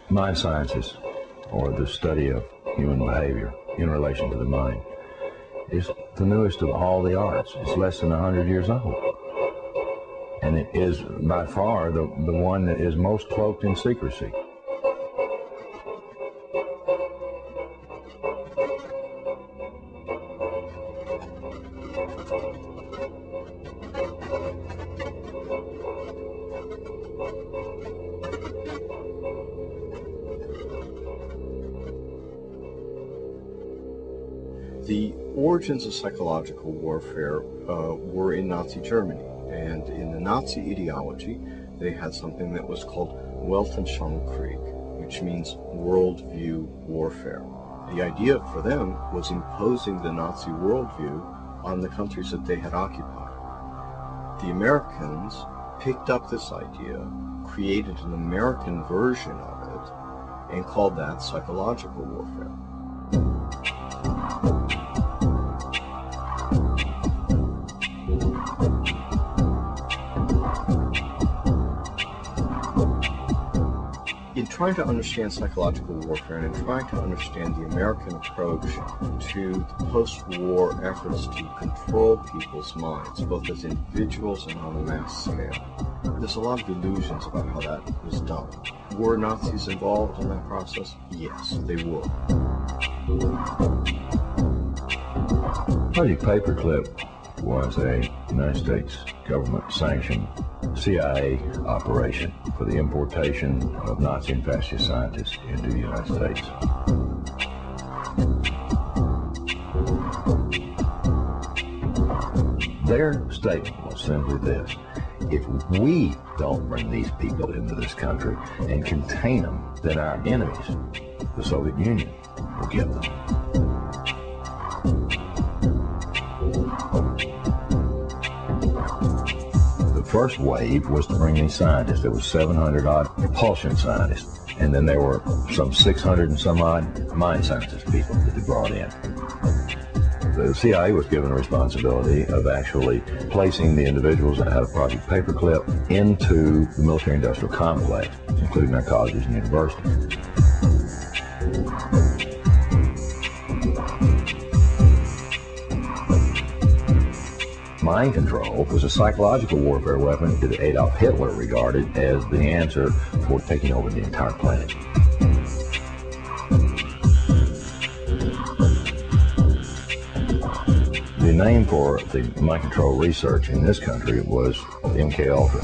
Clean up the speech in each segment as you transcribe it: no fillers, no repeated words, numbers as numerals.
Mind sciences, or the study of human behavior in relation to the mind, is the newest of all the arts. It's less than 100 years old. And it is by far the one that is most cloaked in secrecy. The origins of psychological warfare were in Nazi Germany, and in the Nazi ideology they had something that was called Weltanschauungskrieg, which means worldview warfare. The idea for them was imposing the Nazi worldview on the countries that they had occupied. The Americans picked up this idea, created an American version of it, and called that psychological warfare. In trying to understand psychological warfare and in trying to understand the American approach to the post-war efforts to control people's minds, both as individuals and on a mass scale, there's a lot of illusions about how that was done. Were Nazis involved in that process? Yes, they were. Project Paperclip was a United States government-sanctioned CIA operation for the importation of Nazi and fascist scientists into the United States. Their statement was simply this: if we don't bring these people into this country and contain them, then our enemies, the Soviet Union, will get them. The first wave was to bring these scientists. There was 700 odd propulsion scientists, and then there were some 600 and some odd mind sciences people that they brought in. The CIA was given a responsibility of actually placing the individuals that had a Project Paperclip into the military-industrial complex, including our colleges and universities. Mind control was a psychological warfare weapon that Adolf Hitler regarded as the answer for taking over the entire planet. The name for the mind control research in this country was MK-Ultra.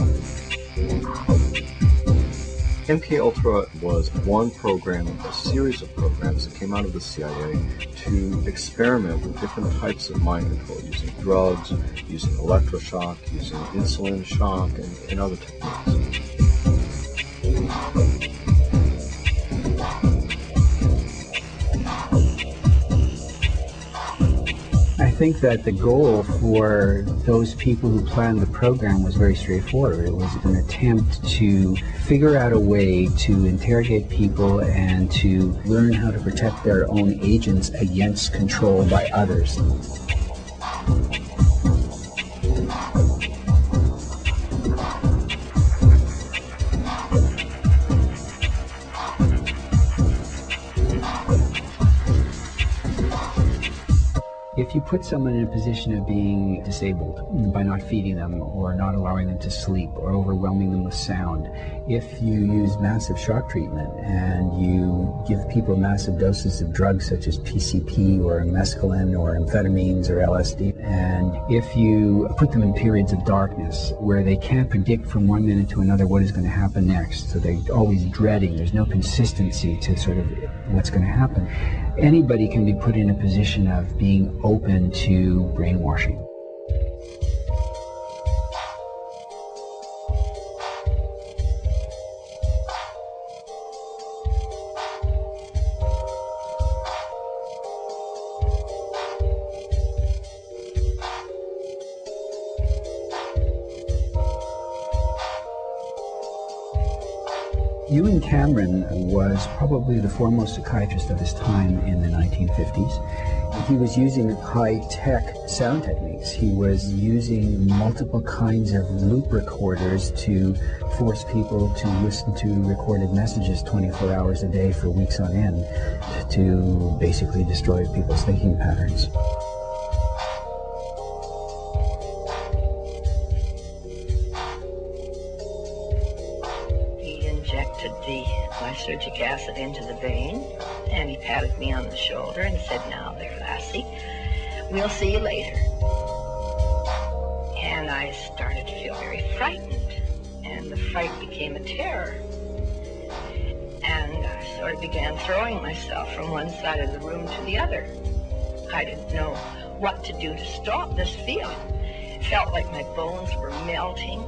MK-Ultra was one program of a series of programs that came out of the CIA to experiment with different types of mind control, using drugs, using electroshock, using insulin shock, and other techniques. I think that the goal for those people who planned the program was very straightforward. It was an attempt to figure out a way to interrogate people and to learn how to protect their own agents against control by others. If you put someone in a position of being disabled by not feeding them or not allowing them to sleep or overwhelming them with sound, if you use massive shock treatment and you give people massive doses of drugs such as PCP or mescaline or amphetamines or LSD, and if you put them in periods of darkness where they can't predict from one minute to another what is going to happen next, so they're always dreading, there's no consistency to sort of what's going to happen, anybody can be put in a position of being open to brainwashing. Ewan Cameron was probably the foremost psychiatrist of his time in the 1950s. He was using high-tech sound techniques. He was using multiple kinds of loop recorders to force people to listen to recorded messages 24 hours a day for weeks on end to basically destroy people's thinking patterns. He injected the lysergic acid into the vein, and he patted me on the shoulder and said, "Now there, lassie, we'll see you later." And I started to feel very frightened, and the fright became a terror. And I sort of began throwing myself from one side of the room to the other. I didn't know what to do to stop this feeling. It felt like my bones were melting,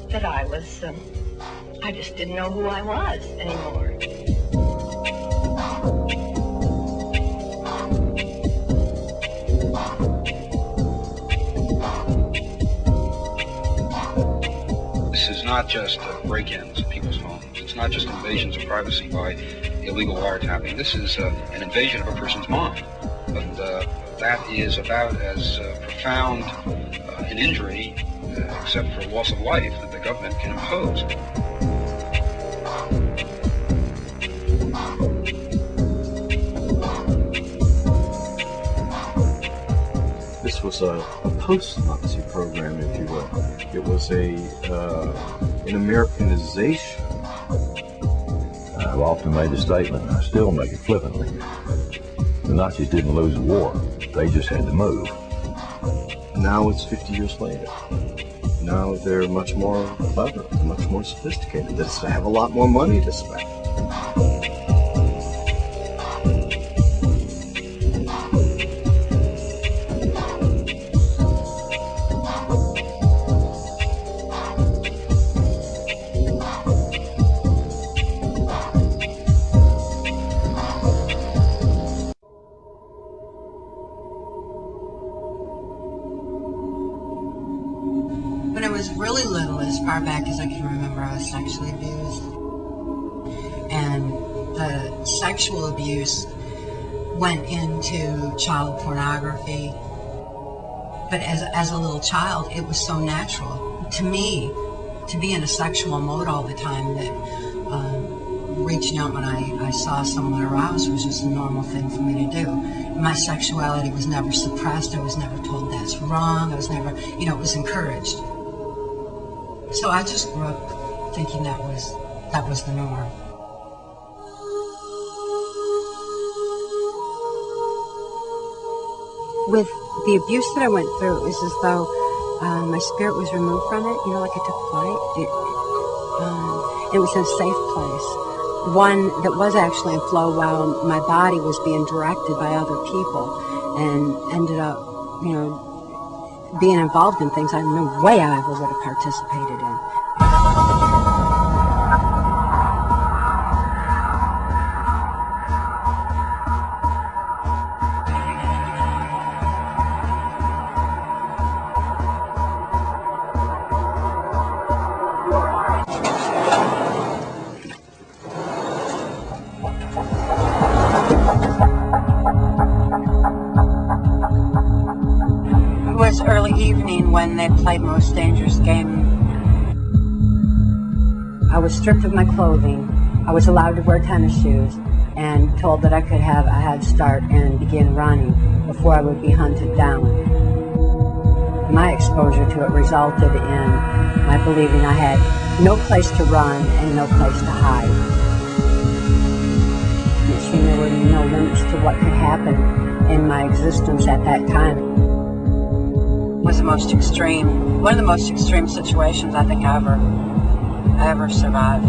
that I just didn't know who I was anymore. This is not just break-ins at people's homes. It's not just invasions of privacy by illegal wiretapping. This is an invasion of a person's mind. And that is about as profound an injury, except for loss of life, that the government can impose. This was a post-Nazi program, if you will. It was an Americanization. I've often made the statement, and I still make it flippantly. The Nazis didn't lose the war. They just had to move. Now it's 50 years later. Now they're much more clever, much more sophisticated. They have a lot more money to spend. When I was really little, as far back as I can remember, I was sexually abused. And the sexual abuse went into child pornography. But as a little child, it was so natural to me to be in a sexual mode all the time that reaching out when I saw someone aroused was just a normal thing for me to do. My sexuality was never suppressed. I was never told that's wrong. I was never, it was encouraged. So I just grew up thinking that was the norm. With the abuse that I went through, it was as though my spirit was removed from it, like it took flight. It was in a safe place, one that was actually in flow while my body was being directed by other people, and ended up, being involved in things I no way I ever would have participated in. It was early evening when they played Most Dangerous Game. I was stripped of my clothing. I was allowed to wear tennis shoes and told that I could have a head start and begin running before I would be hunted down. My exposure to it resulted in my believing I had no place to run and no place to hide. It seemed there were no limits to what could happen in my existence at that time. Was the most extreme, one of the most extreme situations I think I ever survived.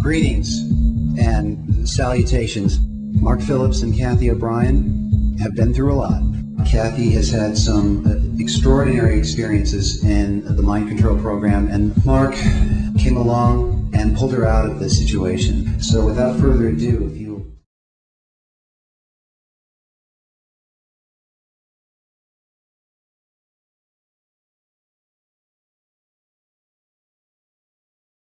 Greetings and salutations. Mark Phillips and Kathy O'Brien have been through a lot. Kathy has had some extraordinary experiences in the mind control program, and Mark came along and pulled her out of the situation. So without further ado, if you